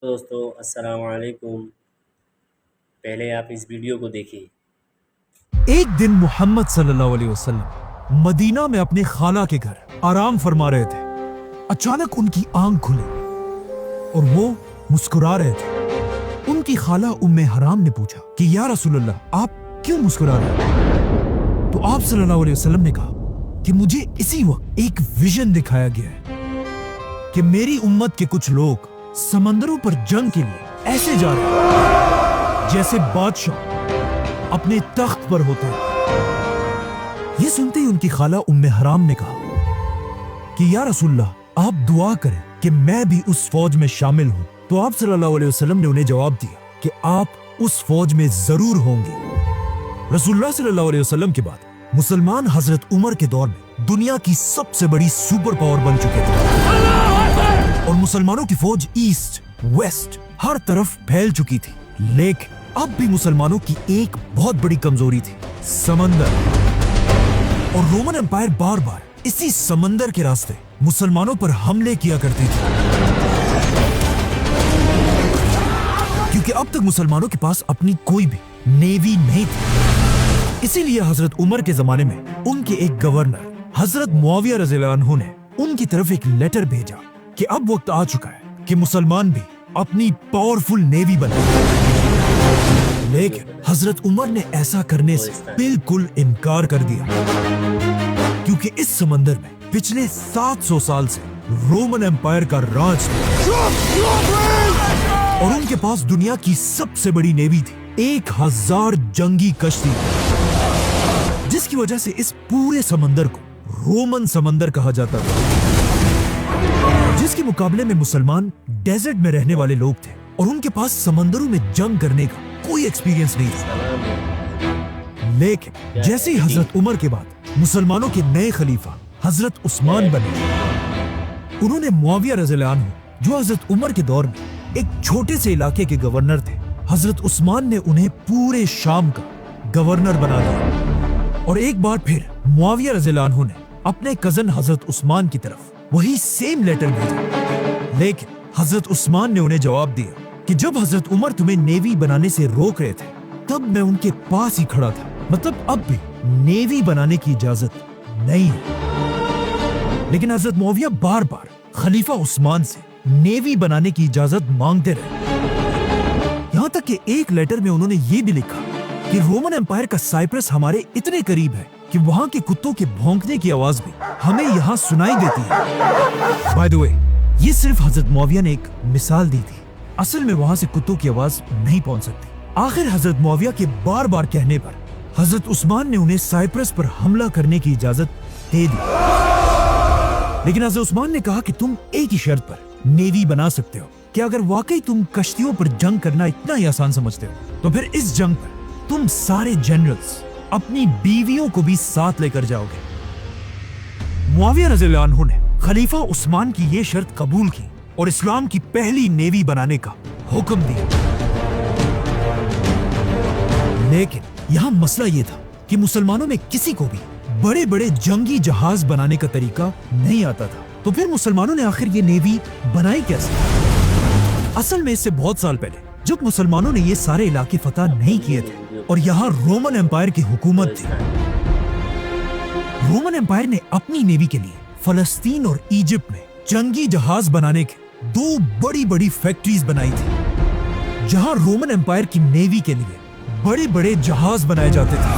دوستو السلام علیکم. پہلے آپ اس ویڈیو کو دیکھیں. ایک دن محمد صلی اللہ علیہ وسلم مدینہ میں اپنے خالہ کے گھر آرام فرما رہے تھے. اچانک ان کی آنکھ کھلی اور وہ مسکرا رہے تھے. ان کی خالہ ام حرام نے پوچھا کہ یا رسول اللہ آپ کیوں مسکرا رہے ہیں؟ تو آپ صلی اللہ علیہ وسلم نے کہا کہ مجھے اسی وقت ایک ویژن دکھایا گیا ہے کہ میری امت کے کچھ لوگ سمندروں پر جنگ کے لیے ایسے جا رہے ہیں جیسے بادشاہ اپنے تخت پر ہوتے ہیں. یہ سنتے ہی ان کی خالہ ام حرام نے کہا کہ یا رسول اللہ آپ دعا کریں کہ میں بھی اس فوج میں شامل ہوں. تو آپ صلی اللہ علیہ وسلم نے انہیں جواب دیا کہ آپ اس فوج میں ضرور ہوں گے. رسول اللہ صلی اللہ علیہ وسلم کے بعد مسلمان حضرت عمر کے دور میں دنیا کی سب سے بڑی سپر پاور بن چکے تھے اور مسلمانوں کی فوج ایسٹ ویسٹ ہر طرف پھیل چکی تھی. لیکن اب بھی مسلمانوں کی ایک بہت بڑی کمزوری تھی، سمندر. اور رومن امپائر بار بار اسی سمندر کے راستے مسلمانوں پر حملے کیا کرتی تھی کیونکہ اب تک مسلمانوں کے پاس اپنی کوئی بھی نیوی نہیں تھی. اسی لیے حضرت عمر کے زمانے میں ان کے ایک گورنر حضرت معاویہ رضی اللہ عنہ نے ان کی طرف ایک لیٹر بھیجا کہ اب وقت آ چکا ہے کہ مسلمان بھی اپنی پاورفل نیوی بنائیں. لیکن حضرت عمر نے ایسا کرنے سے بالکل انکار کر دیا کیونکہ اس سمندر میں پچھلے 700 سال سے رومن امپائر کا راج تھا اور ان کے پاس دنیا کی سب سے بڑی نیوی تھی، 1000 جنگی کشتی، جس کی وجہ سے اس پورے سمندر کو رومن سمندر کہا جاتا تھا، جس کے مقابلے میں مسلمان ڈیزرٹ میں رہنے والے لوگ تھے اور ان کے پاس سمندروں میں جنگ کرنے کا کوئی ایکسپیرینس نہیں تھا. لیکن جیسے ہی حضرت عمر کے بعد مسلمانوں کے نئے خلیفہ حضرت عثمان بنے، انہوں نے معاویہ رضی اللہ عنہ جو حضرت عمر کے دور میں ایک چھوٹے سے علاقے کے گورنر تھے، حضرت عثمان نے انہیں پورے شام کا گورنر بنا دیا. اور ایک بار پھر معاویہ رضی اللہ عنہ نے اپنے کزن حضرت عثمان کی طرف وہی سیم لیٹر بھیجا. لیکن حضرت عثمان نے انہیں جواب دیا کہ جب حضرت عمر تمہیں نیوی بنانے سے روک رہے تھے تب میں ان کے پاس ہی کھڑا تھا، مطلب اب بھی نیوی بنانے کی اجازت نہیں ہے. لیکن حضرت معاویہ بار بار خلیفہ عثمان سے نیوی بنانے کی اجازت مانگتے رہے، یہاں تک کہ ایک لیٹر میں انہوں نے یہ بھی لکھا کہ رومن امپائر کا سائپرس ہمارے اتنے قریب ہے کہ وہاں کے کتوں کے بھونکنے کی آواز بھی ہمیں یہاں سنائی دیتی ہے. بائی دی وے، یہ صرف حضرت معاویہ نے ایک مثال دی تھی، اصل میں وہاں سے کتوں کی آواز نہیں پہنچ سکتی. آخر حضرت معاویہ کے بار بار کہنے پر حضرت عثمان نے انہیں سائپرس پر حملہ کرنے کی اجازت دے دی. لیکن حضرت عثمان نے کہا کہ تم ایک ہی شرط پر نیوی بنا سکتے ہو کہ اگر واقعی تم کشتیوں پر جنگ کرنا اتنا ہی آسان سمجھتے ہو تو پھر اس جنگ پر تم سارے جنرلز اپنی بیویوں کو بھی ساتھ لے کر جاؤ گے. معاویہ رضی اللہ عنہ نے خلیفہ عثمان کی یہ شرط قبول کی اور اسلام کی پہلی نیوی بنانے کا حکم دیا. لیکن یہاں مسئلہ یہ تھا کہ مسلمانوں میں کسی کو بھی بڑے بڑے جنگی جہاز بنانے کا طریقہ نہیں آتا تھا. تو پھر مسلمانوں نے آخر یہ نیوی بنائی کیسے؟ اصل میں اس سے بہت سال پہلے جب مسلمانوں نے یہ سارے علاقے فتح نہیں کیے تھے اور یہاں رومن امپائر کی حکومت تھی، رومن امپائر نے اپنی نیوی کے لیے فلسطین اور ایجپٹ میں جنگی جہاز بنانے کے 2 بڑی بڑی فیکٹریز بنائی تھی جہاں رومن امپائر کی نیوی کے لیے بڑے بڑے جہاز بنائے جاتے تھے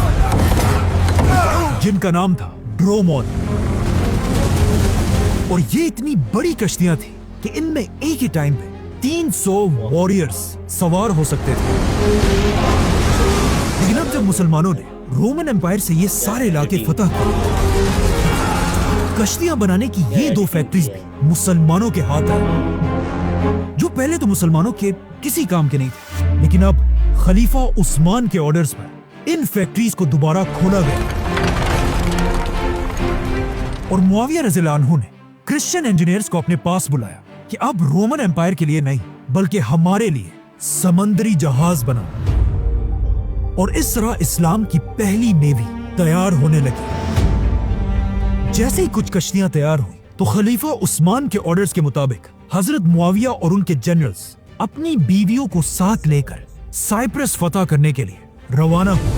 جن کا نام تھا ڈرومون. اور یہ اتنی بڑی کشتیاں تھیں کہ ان میں ایک ہی ٹائم پہ 300 وارئرز سوار ہو سکتے تھے. لیکن اب جب مسلمانوں نے رومن امپائر سے یہ سارے علاقے فتح کیے، کشتیاں بنانے کی یہ 2 فیکٹریز بھی مسلمانوں کے ہاتھ آئی جو پہلے تو مسلمانوں کے کسی کام کے نہیں تھے. لیکن اب خلیفہ عثمان کے آرڈرز پر ان فیکٹریز کو دوبارہ کھولا گیا اور معاویہ رضی اللہ عنہ نے کرسچن انجینئرز کو اپنے پاس بلایا کہ اب رومن امپائر کے لیے نہیں بلکہ ہمارے لیے سمندری جہاز بناؤ. اور اس طرح اسلام کی پہلی نیوی تیار ہونے لگی. جیسے ہی کچھ کشتیاں تیار ہوئی تو خلیفہ عثمان کے آرڈرز کے مطابق حضرت معاویہ اور ان کے جنرلز अपनी बीवियों को साथ लेकर साइप्रस फतह करने के लिए रवाना हुए।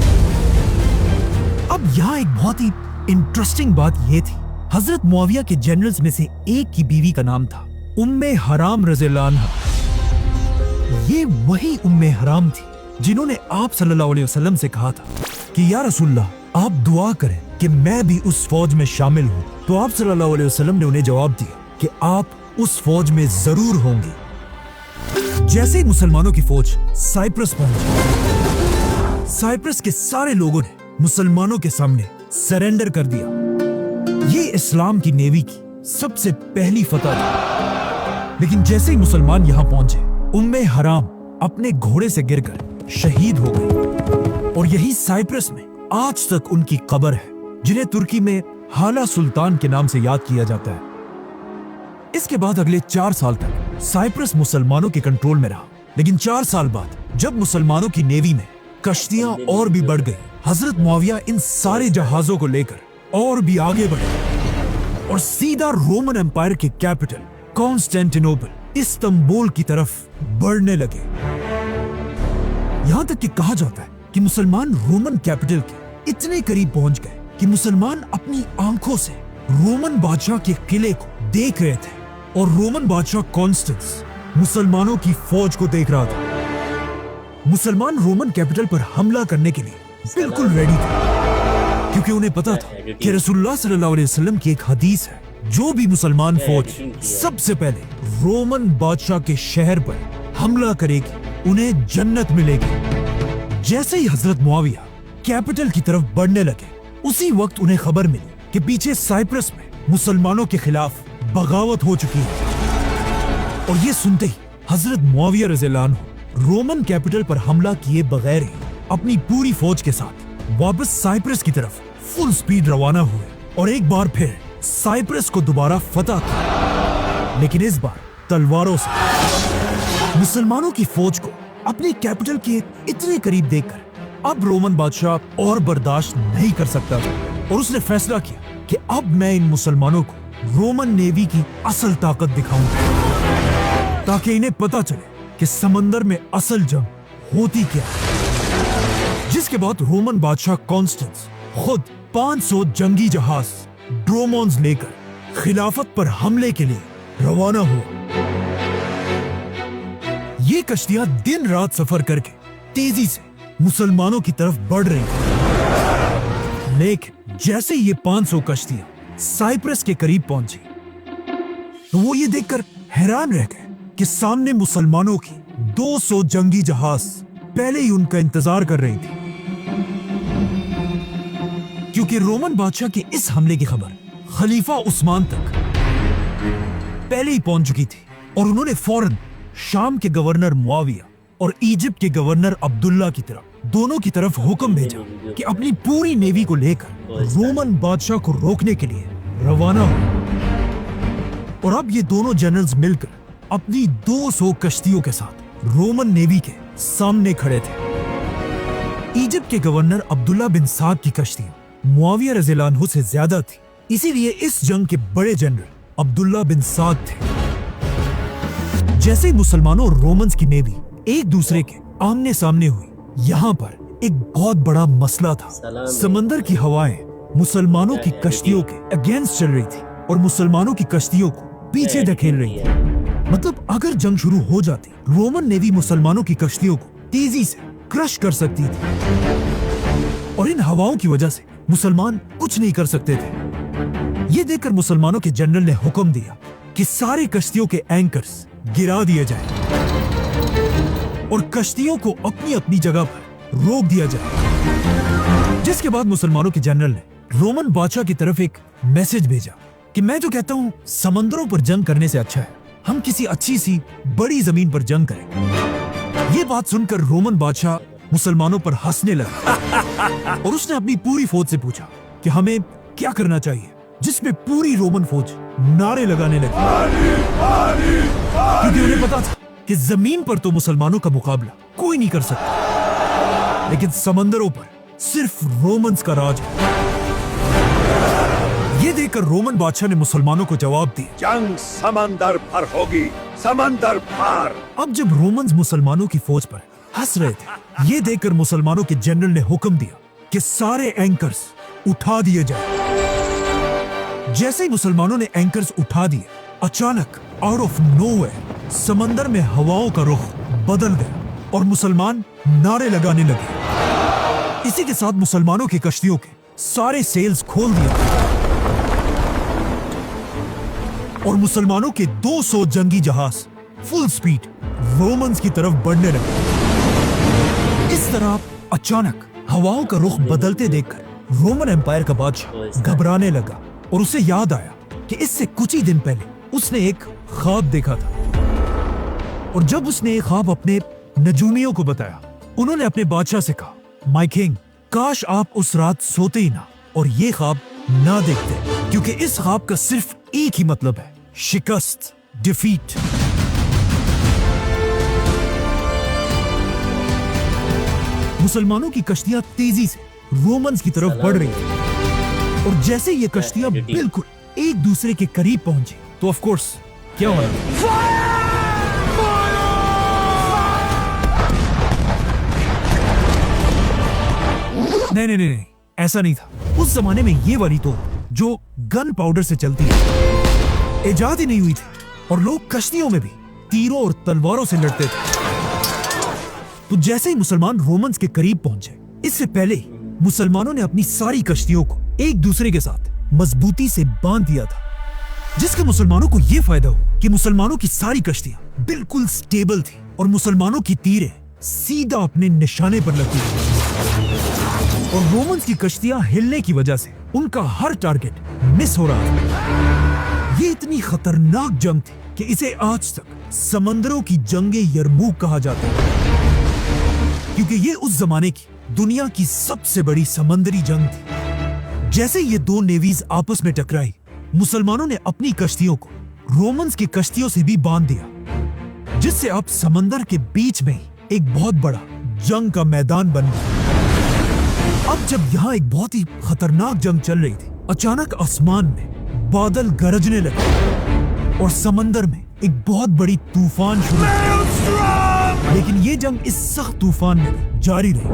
अब यहाँ एक बहुत ही इंटरेस्टिंग बात यह थी, हजरत मुआविया के जनरल्स में से एक की बीवी का नाम था उम्मे हराम रज़ियल्लाहु अन्हा। ये वही उम्मे हराम थी जिन्होंने आप सल्लल्लाहु अलैहि वसल्लम से कहा था कि या रसूलल्लाह, आप दुआ करें कि मैं भी उस फौज में शामिल हूँ। तो आप सल्लल्लाहु अलैहि वसल्लम ने उन्हें जवाब दिया कि आप उस फौज में जरूर होंगे। जैसे ही मुसलमानों की फौज साइप्रस पहुंची, साइप्रस के सारे लोगों ने मुसलमानों के सामने सरेंडर कर दिया। ये इस्लाम की नेवी की सबसे पहली फतह थी। लेकिन जैसे ही मुसलमान यहाँ पहुंचे, उम्मे हराम अपने घोड़े से गिरकर शहीद हो गई और यही साइप्रस में आज तक उनकी कब्र है, जिन्हें तुर्की में हाला सुल्तान के नाम से याद किया जाता है। इसके बाद अगले 4 साल तक साइप्रस मुसलमानों के कंट्रोल में रहा। लेकिन 4 साल बाद जब मुसलमानों की नेवी में कश्तियां और भी बढ़ गई, हजरत मुआविया इन सारे जहाजों को लेकर और भी आगे बढ़े और सीधा रोमन एम्पायर के कैपिटल कॉन्स्टेंटिनोपल, इस्तांबुल की तरफ बढ़ने लगे। यहां तक कि कहा जाता है कि मुसलमान रोमन कैपिटल के इतने करीब पहुंच गए कि मुसलमान अपनी आंखों से रोमन बादशाह के किले को देख रहे थे और रोमन बादशाह कॉन्स्टेंस मुसलमानों की फौज को देख रहा था। मुसलमान रोमन कैपिटल पर हमला करने के लिए बिल्कुल रेडी थे, क्योंकि उन्हें पता था कि रसूलुल्लाह सल्लल्लाहु अलैहि वसल्लम की एक हदीस है, जो भी मुसलमान फौज सबसे पहले रोमन बादशाह के शहर पर हमला करेगी उन्हें जन्नत मिलेगी। जैसे ही हजरत मुआविया कैपिटल की तरफ बढ़ने लगे, उसी वक्त उन्हें खबर मिली कि पीछे साइप्रस में मुसलमानों के खिलाफ बगावत हो चुकी है। और ये सुनते ही हजरत मुआविया रज़ियल्लाहु अन्हु रोमन कैपिटल पर हमला किए बगैर ही अपनी पूरी फौज के साथ वापस साइप्रस की तरफ फुल स्पीड रवाना हुए और एक बार फिर साइप्रस को दोबारा फतह किया, लेकिन इस बार तलवारों से। मुसलमानों की फौज को अपनी कैपिटल के इतने करीब देखकर अब रोमन बादशाह और बर्दाश्त नहीं कर सकता था और उसने फैसला किया कि अब मैं इन मुसलमानों को रोमन नेवी की असल ताकत दिखाऊंगा, ताकि इन्हें पता चले कि समंदर में असल जंग होती क्या है। जिसके बाद रोमन बादशाह कॉन्स्टेंस खुद 500 जंगी जहाज ड्रोमोन्स लेकर खिलाफत पर हमले के लिए रवाना हुआ। ये कश्तियां दिन रात सफर करके तेजी से मुसलमानों की तरफ बढ़ रही थी। लेकिन जैसे ये 500 कश्तियां साइप्रस के करीब पहुंची, तो वो ये देखकर हैरान रह गए कि सामने मुसलमानों की 200 जंगी जहाज पहले ही उनका इंतजार कर रही थी, क्योंकि रोमन बादशाह के इस हमले की खबर खलीफा उस्मान तक पहले ही पहुंच चुकी थी और उन्होंने फौरन शाम के गवर्नर मुआविया और इजिप्ट के गवर्नर अब्दुल्ला की तरफ दोनों की तरफ हुक्म भेजा कि अपनी पूरी नेवी को लेकर रोमन बादशाह को रोकने के लिए रवाना हो। और अब ये दोनों जनरल्स मिलकर अपनी 200 कश्तियों के साथ रोमन नेवी के सामने खड़े थे। इजिप्ट के गवर्नर अब्दुल्ला बिन साद की कश्तियां मुआविया रज़ियल्लाहु अन्हु से ज्यादा थी, इसीलिए इस जंग के बड़े जनरल अब्दुल्ला बिन साद थे। जैसे ही मुसलमानों और रोमन्स की नेवी एक दूसरे के आमने सामने हुई, यहाँ पर एक बहुत बड़ा मसला था। समंदर की हवाएं मुसलमानों की कश्तियों के अगेंस्ट चल रही थी और मुसलमानों की कश्तियों को पीछे धकेल रही थी। मतलब अगर जंग शुरू हो जाती, रोमन नेवी मुसलमानों की कश्तियों को तेजी से क्रश कर सकती थी और इन हवाओं की वजह से मुसलमान कुछ नहीं कर सकते थे। ये देखकर मुसलमानों के जनरल ने हुक्म दिया कि सारे कश्तियों के एंकर्स गिरा दिए जाए और कश्तियों को अपनी अपनी जगह पर रोक दिया जाए। जिसके बाद मुसलमानों के जनरल ने रोमन बादशाह की तरफ एक मैसेज भेजा कि मैं तो कहता हूं समंदरों पर जंग करने से अच्छा है हम किसी अच्छी सी बड़ी जमीन पर जंग करें। ये बात सुनकर रोमन बादशाह मुसलमानों पर हंसने लगा और उसने अपनी पूरी फौज से पूछा कि हमें क्या करना चाहिए, जिसमें पूरी रोमन फौज नारे लगाने लगी, क्योंकि उन्हें पता था कि जमीन पर तो मुसलमानों का मुकाबला कोई नहीं कर सकता, लेकिन समंदरों पर सिर्फ रोमन्स का राज है। ये देखकर रोमन बादशाह ने मुसलमानों को जवाब दिया, जंग समंदर पर होगी, समंदर पार। अब जब रोमन्स मुसलमानों की फौज पर हंस रहे थे, ये देखकर मुसलमानों के जनरल ने हुक्म दिया कि सारे एंकर्स उठा दिए जाए। जैसे ही मुसलमानों ने एंकर्स उठा दिए, अचानक आउट ऑफ नोवेयर समंदर में हवाओं का रुख बदल गया और मुसलमान नारे लगाने लगे। इसी के साथ मुसलमानों की कश्तियों के सारे सेल्स खोल दिए और मुसलमानों के 200 जंगी जहाज फुल स्पीड रोमन्स की तरफ बढ़ने लगे। इस तरह अचानक हवाओं का रुख बदलते देखकर रोमन एम्पायर का बादशाह घबराने लगा और उसे याद आया कि इससे कुछ ही दिन पहले उसने एक ख्वाब देखा था। और जब उसने एक ख्वाब अपने नजूमियों को बताया, उन्होंने अपने बादशाह से कहा, माय किंग, काश आप उस रात सोते ही ना और ये ख्वाब ना देखते, क्योंकि इस ख्वाब का सिर्फ एक ही मतलब है, शिकस्त, डिफीट। मुसलमानों की कश्तियां तेजी से रोमन्स की तरफ बढ़ रही थी और जैसे ये कश्तियां बिल्कुल एक दूसरे के करीब पहुंची तो ऑफ कोर्स क्या हुआ? नहीं नहीं नहीं, ऐसा नहीं था। उस जमाने में ये वाली तो जो गन पाउडर से चलती है इजाद ही नहीं हुई थी और लोग कश्तियों में भी तीरों और तलवारों से लड़ते थे। तो जैसे ही मुसलमान रोमन्स के करीब पहुंचे, इससे पहले मुसलमानों ने अपनी सारी कश्तियों को एक दूसरे के साथ मजबूती से बांध दिया था, जिसका मुसलमानों को यह फायदा हो कि मुसलमानों की सारी कश्तियां बिल्कुल स्टेबल थी और मुसलमानों की तीरें सीधा अपने निशाने पर लगती थी। और रोमन्स की कश्तियां हिलने की वजह से उनका हर टारगेट मिस हो रहा था। ये इतनी खतरनाक जंग थी कि इसे आज तक समंदरों की जंगे यरमूक कहा जाता है, क्योंकि ये उस जमाने की दुनिया की सबसे बड़ी समंदरी जंग थी। जैसे ये दो नेवीज आपस में टकराई, मुसलमानों ने अपनी कश्तियों को रोमन्स की कश्तियों से भी बांध दिया, जिससे अब समंदर के बीच में ही एक बहुत बड़ा जंग का मैदान बन गया। अब जब यहाँ एक बहुत ही खतरनाक जंग चल रही थी, अचानक आसमान में बादल गरजने लगे और समंदर में एक बहुत बड़ी तूफान शुरू हुई। लेकिन ये जंग इस सख्त तूफान में जारी रही।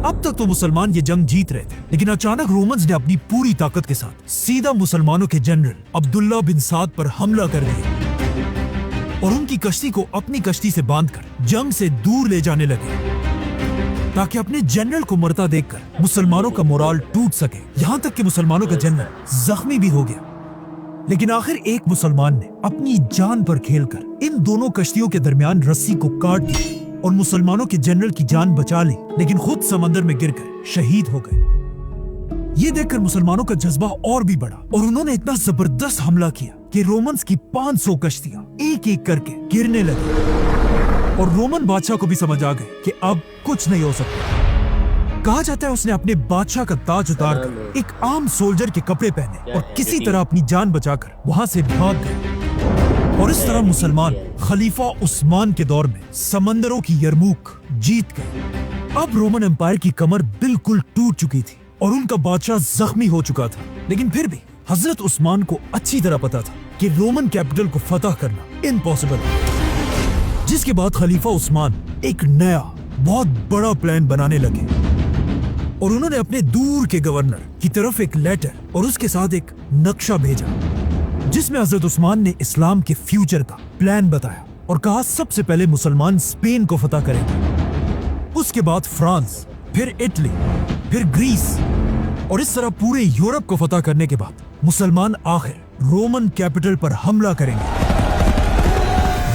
अब तक तो मुसलमान ये जंग जीत रहे थे, लेकिन अचानक रोमन्स ने अपनी पूरी ताकत के साथ सीधा मुसलमानों के जनरल अब्दुल्ला बिन साद पर हमला कर दिया और उनकी कश्ती को अपनी कश्ती से बांधकर जंग से दूर ले जाने लगे, ताकि अपने जनरल को मरता देखकर मुसलमानों का मोराल टूट सके। यहाँ तक कि मुसलमानों का जनरल जख्मी भी हो गया। लेकिन आखिर एक मुसलमान ने अपनी जान पर खेलकर इन दोनों कश्तियों के दरमियान रस्सी को काट दी और मुसलमानों के जनरल की जान बचा ली, लेकिन खुद समंदर में गिरकर शहीद हो गए। ये देखकर मुसलमानों का जज्बा और भी बढ़ा और उन्होंने इतना जबरदस्त हमला किया कि रोमन्स की 500 कश्तियां एक एक करके गिरने लगी और रोमन बादशाह को भी समझ आ गए कि अब कुछ नहीं हो सकता। कहा जाता है उसने अपने बादशाह का ताज उतारकर एक आम सोल्जर के कपड़े पहने और किसी तरह अपनी जान बचाकर वहां से भाग गए। और इस तरह मुसलमान खलीफा उस्मान के दौर में समंदरों की यरमूक जीत गए। अब रोमन एम्पायर की कमर बिल्कुल टूट चुकी थी और उनका बादशाह जख्मी हो चुका था, लेकिन फिर भी हजरत उस्मान को अच्छी तरह पता था कि रोमन कैपिटल को फतह करना इम्पॉसिबल है। जिसके बाद खलीफा उस्मान एक नया बहुत बड़ा प्लान बनाने लगे और उन्होंने अपने दूर के गवर्नर की तरफ एक लेटर और उसके साथ एक नक्शा भेजा, जिसमें हजरत उस्मान ने इस्लाम के फ्यूचर का प्लान बताया और कहा सबसे पहले मुसलमान स्पेन को फतह करेंगे, उसके बाद फ्रांस, फिर इटली, फिर ग्रीस और इस तरह पूरे यूरोप को फतह करने के बाद मुसलमान आखिर रोमन कैपिटल पर हमला करेंगे।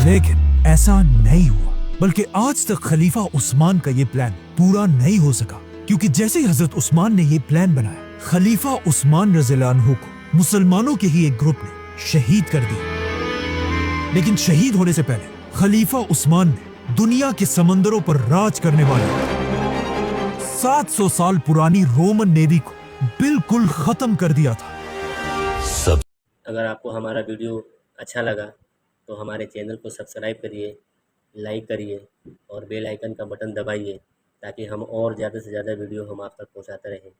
लेकिन ऐसा नहीं हुआ, बल्कि आज तक खलीफा उस्मान का ये प्लान पूरा नहीं हो सका, क्योंकि जैसे ही हजरत उस्मान ने ये प्लान बनाया, खलीफा उस्मान रज़ियल्लाहु अन्हु को मुसलमानों के ही एक ग्रुप ने शहीद कर दिया। लेकिन शहीद होने से पहले खलीफा उस्मान ने दुनिया के समंदरों पर राज करने वाले 700 साल पुरानी रोमन नेवी को बिल्कुल खत्म कर दिया था। अगर आपको हमारा वीडियो अच्छा लगा तो हमारे चैनल को सब्सक्राइब करिए, लाइक करिए और बेल आइकन का बटन दबाइए, ताकि हम और ज़्यादा से ज़्यादा वीडियो हम आप तक पहुंचाते रहें।